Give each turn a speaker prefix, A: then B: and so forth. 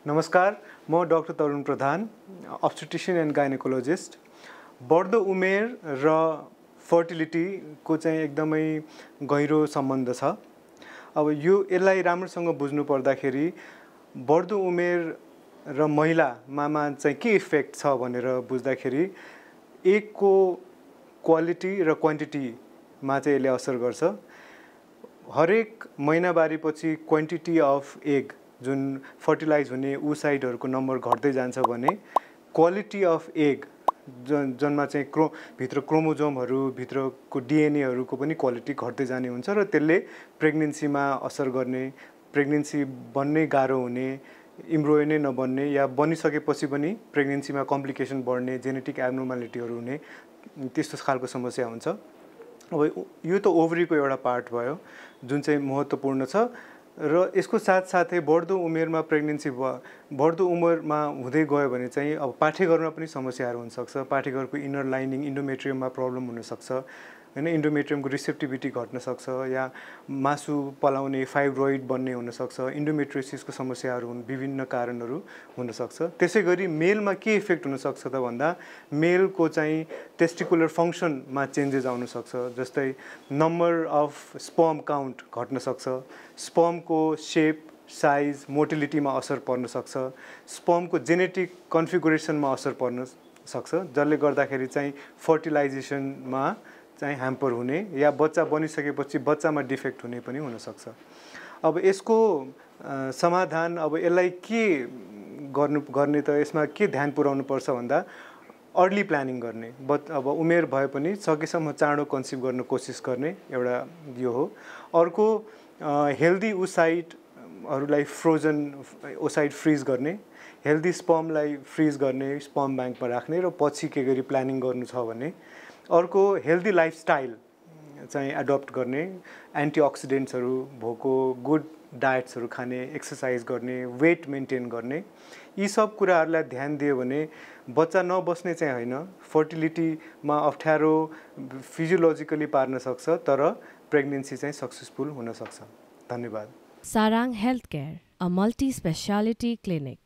A: नमस्कार, म doctor Tarun Pradhan, अब्स्टेट्रिशियन and gynaecologist. बढ्दो उमेर र फर्टिलिटीको चाहिँ एकदमै गहिरो सम्बन्ध छ। अब यसलाई राम्रोसँग बुझ्नु पर्दाखेरि बढ्दो उमेर र महिलामा चाहिँ के इफेक्ट छ भनेर बुझ्दाखेरि एगको क्वालिटी र क्वान्टिटीमा चाहिँ यसले असर गर्छ। हरेक महिनावारीपछि क्वान्टिटी अफ एग जुन फर्टिलाइज हुने ओसाइडहरूको नम्बर घट्दै जान्छ भने क्वालिटी अफ एग जनमा चाहिँ भित्र क्रोमोजोमहरू भित्रको डिएनएहरूको पनि क्वालिटी घट्दै जाने हुन्छ र त्यसले प्रेग्नेन्सीमा असर गर्ने, प्रेग्नेन्सी बन्नै गाह्रो हुने, इम्ब्रोयो नै नबन्ने या बनिसकेपछि पनि प्रेग्नेन्सीमा कम्प्लिकेसन बढ्ने, जेनेटिक एब्नोर्मालिटीहरू हुने त्यस्तो खालको समस्या हुन्छ। अब यो त ओभरीको एउटा पार्ट भयो जुन चाहिँ महत्त्वपूर्ण छ र यसको साथसाथै बढ्दो उमेरमा प्रेग्नेन्सी बढ्दो उमेरमा हुँदै गयो भने चाहिँ अब पाठेघरमा पनि समस्याहरू हुनसक्छ। पाठेघरको इनर लाइनिङ इन्डोमेट्रियममा प्रब्लम हुनसक्छ हैन, इन्डोमेट्रियमको रिसेप्टिभिटी घट्न सक्छ या मासु पलाउने फाइब्रोइड बन्ने हुनसक्छ, इन्डोमेट्रियोसिसको समस्याहरू विभिन्न कारणहरू हुनसक्छ। त्यसै गरी मेलमा के इफेक्ट हुनसक्छ त भन्दा मेलको चाहिँ टेस्टिकुलर फङ्सनमा चेन्जेस आउन सक्छ। जस्तै नम्बर अफ स्पर्म काउन्ट घट्न सक्छ, स्पर्मको सेप साइज मोटिलिटीमा असर पर्न सक्छ, स्पर्मको जेनेटिक कन्फिगुरेसनमा असर पर्न सक्छ, जसले गर्दाखेरि चाहिँ फर्टिलाइजेसनमा चाहिँ ह्याम्पर हुने या बच्चा बनिसकेपछि बच्चामा डिफेक्ट हुने पनि हुनसक्छ। अब यसको समाधान, अब यसलाई के गर्ने त यसमा के ध्यान पुर्याउनु पर्छ भन्दा अर्ली प्लानिङ गर्ने। अब उमेर भए पनि सकेसम्म चाँडो कन्सिभ गर्न कोसिस गर्ने एउटा यो हो। अर्को हेल्दी ओसाइडहरूलाई फ्रोजन ओसाइड फ्रिज गर्ने, हेल्दी स्पर्मलाई फ्रिज गर्ने, स्पर्म ब्याङ्कमा राख्ने र पछि के गरी प्लानिङ गर्नु छ भने। अर्को हेल्दी लाइफस्टाइल चाहिँ एडप्ट गर्ने, एन्टिअक्सिडेन्ट्सहरू भएको गुड डायट्सहरू खाने, एक्सर्साइज गर्ने, वेट मेन्टेन गर्ने, यी सब कुराहरूलाई ध्यान दियो भने बच्चा नबस्ने चाहिँ होइन, फर्टिलिटीमा अप्ठ्यारो फिजियोलोजिकली पार्न सक्छ तर प्रेग्नेन्सी चाहिँ सक्सेसफुल हुन सक्छ। धन्यवाद।
B: Sarang Healthcare, a multi-speciality clinic.